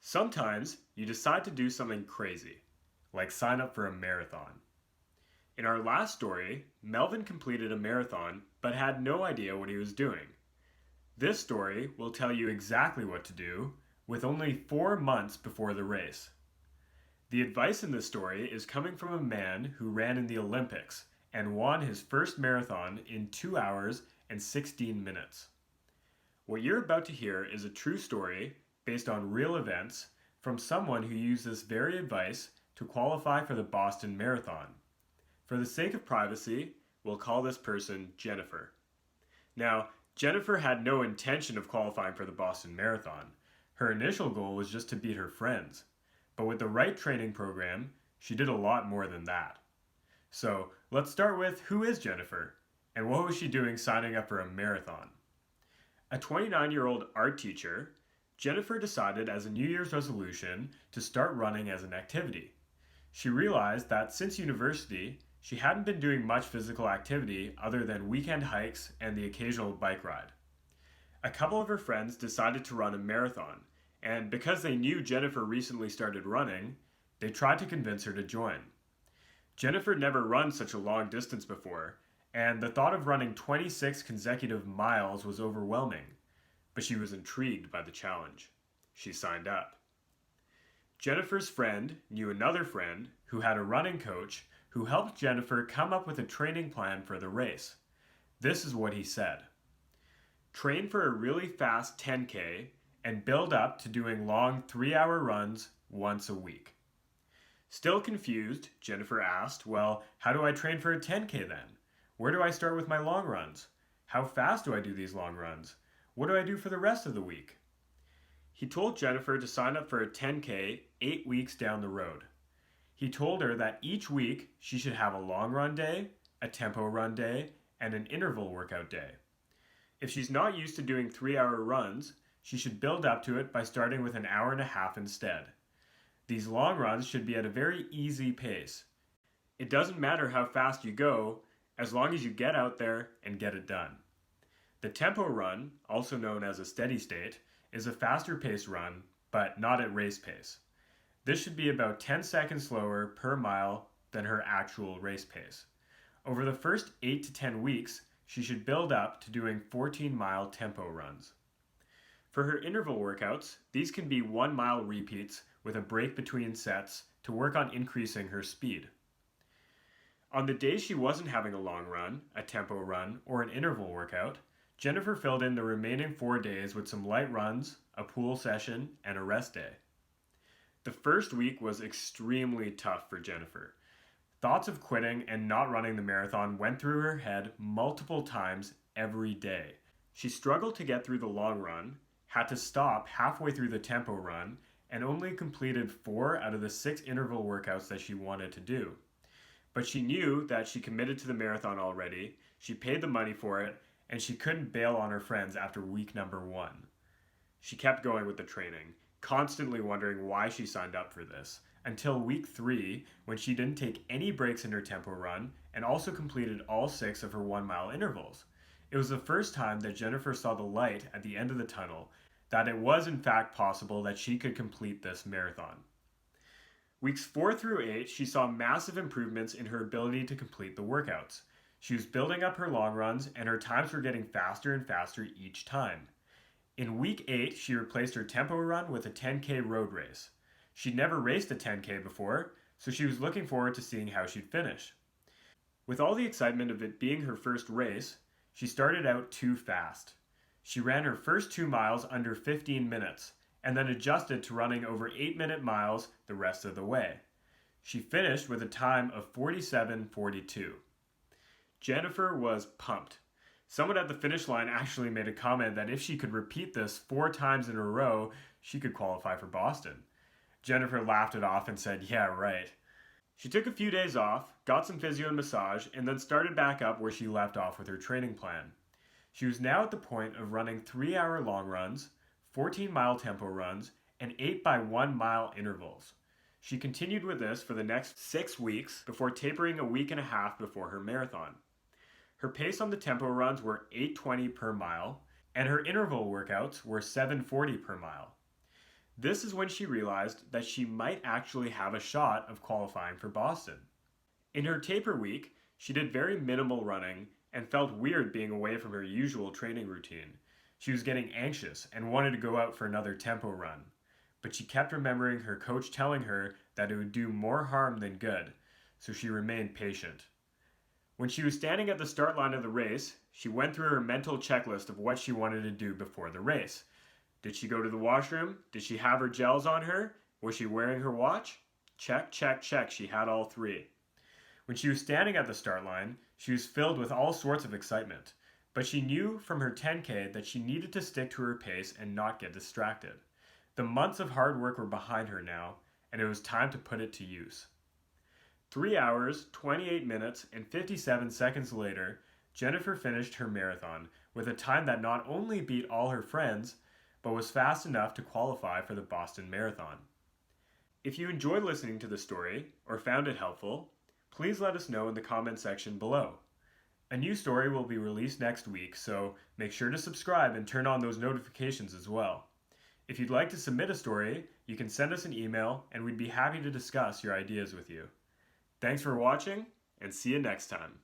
Sometimes you decide to do something crazy, like sign up for a marathon. In our last story, Melvin completed a marathon but had no idea what he was doing. This story will tell you exactly what to do with only 4 months before the race. The advice in this story is coming from a man who ran in the Olympics and won his first marathon in 2 hours and 16 minutes. What you're about to hear is a true story based on real events from someone who used this very advice to qualify for the Boston Marathon. For the sake of privacy, we'll call this person Jennifer. Now, Jennifer had no intention of qualifying for the Boston Marathon. Her initial goal was just to beat her friends. But with the right training program, she did a lot more than that. So, let's start with who is Jennifer, and what was she doing signing up for a marathon? A 29-year-old art teacher, Jennifer decided as a New Year's resolution to start running as an activity. She realized that since university, she hadn't been doing much physical activity other than weekend hikes and the occasional bike ride. A couple of her friends decided to run a marathon, and because they knew Jennifer recently started running, they tried to convince her to join. Jennifer never run such a long distance before, and the thought of running 26 consecutive miles was overwhelming, but she was intrigued by the challenge. She signed up. Jennifer's friend knew another friend who had a running coach who helped Jennifer come up with a training plan for the race. This is what he said. Train for a really fast 10K and build up to doing long 3-hour runs once a week. Still confused, Jennifer asked, well, how do I train for a 10K then? Where do I start with my long runs? How fast do I do these long runs? What do I do for the rest of the week? He told Jennifer to sign up for a 10K 8 weeks down the road. He told her that each week she should have a long run day, a tempo run day, and an interval workout day. If she's not used to doing 3-hour runs, she should build up to it by starting with an hour and a half instead. These long runs should be at a very easy pace. It doesn't matter how fast you go, as long as you get out there and get it done. The tempo run, also known as a steady state, is a faster paced run, but not at race pace. This should be about 10 seconds slower per mile than her actual race pace. Over the first 8 to 10 weeks, she should build up to doing 14-mile tempo runs. For her interval workouts, these can be 1-mile repeats with a break between sets to work on increasing her speed. On the days she wasn't having a long run, a tempo run, or an interval workout, Jennifer filled in the remaining 4 days with some light runs, a pool session, and a rest day. The first week was extremely tough for Jennifer. Thoughts of quitting and not running the marathon went through her head multiple times every day. She struggled to get through the long run, had to stop halfway through the tempo run, and only completed 4 out of the 6 interval workouts that she wanted to do. But she knew that she committed to the marathon already, she paid the money for it, and she couldn't bail on her friends after week number 1. She kept going with the training, constantly wondering why she signed up for this, until week 3, when she didn't take any breaks in her tempo run and also completed all 6 of her 1-mile intervals. It was the first time that Jennifer saw the light at the end of the tunnel, that it was in fact possible that she could complete this marathon. Weeks 4 through 8, she saw massive improvements in her ability to complete the workouts. She was building up her long runs, and her times were getting faster and faster each time. In week 8, she replaced her tempo run with a 10K road race. She'd never raced a 10K before, so she was looking forward to seeing how she'd finish. With all the excitement of it being her first race, she started out too fast. She ran her first 2 miles under 15 minutes, and then adjusted to running over 8-minute miles the rest of the way. She finished with a time of 47:42. Jennifer was pumped. Someone at the finish line actually made a comment that if she could repeat this 4 times in a row, she could qualify for Boston. Jennifer laughed it off and said, yeah, right. She took a few days off, got some physio and massage, and then started back up where she left off with her training plan. She was now at the point of running 3-hour long runs, 14-mile tempo runs, and 8 by 1 mile intervals. She continued with this for the next 6 weeks before tapering a week and a half before her marathon. Her pace on the tempo runs were 8:20 per mile, and her interval workouts were 7:40 per mile. This is when she realized that she might actually have a shot of qualifying for Boston. In her taper week, she did very minimal running and felt weird being away from her usual training routine. She was getting anxious and wanted to go out for another tempo run. But she kept remembering her coach telling her that it would do more harm than good, so she remained patient. When she was standing at the start line of the race, she went through her mental checklist of what she wanted to do before the race. Did she go to the washroom? Did she have her gels on her? Was she wearing her watch? Check, check, check. She had all three. When she was standing at the start line, she was filled with all sorts of excitement. But she knew from her 10K that she needed to stick to her pace and not get distracted. The months of hard work were behind her now, and it was time to put it to use. 3 hours, 28 minutes, and 57 seconds later, Jennifer finished her marathon with a time that not only beat all her friends, but was fast enough to qualify for the Boston Marathon. If you enjoyed listening to the story or found it helpful, please let us know in the comment section below. A new story will be released next week, so make sure to subscribe and turn on those notifications as well. If you'd like to submit a story, you can send us an email and we'd be happy to discuss your ideas with you. Thanks for watching, and see you next time.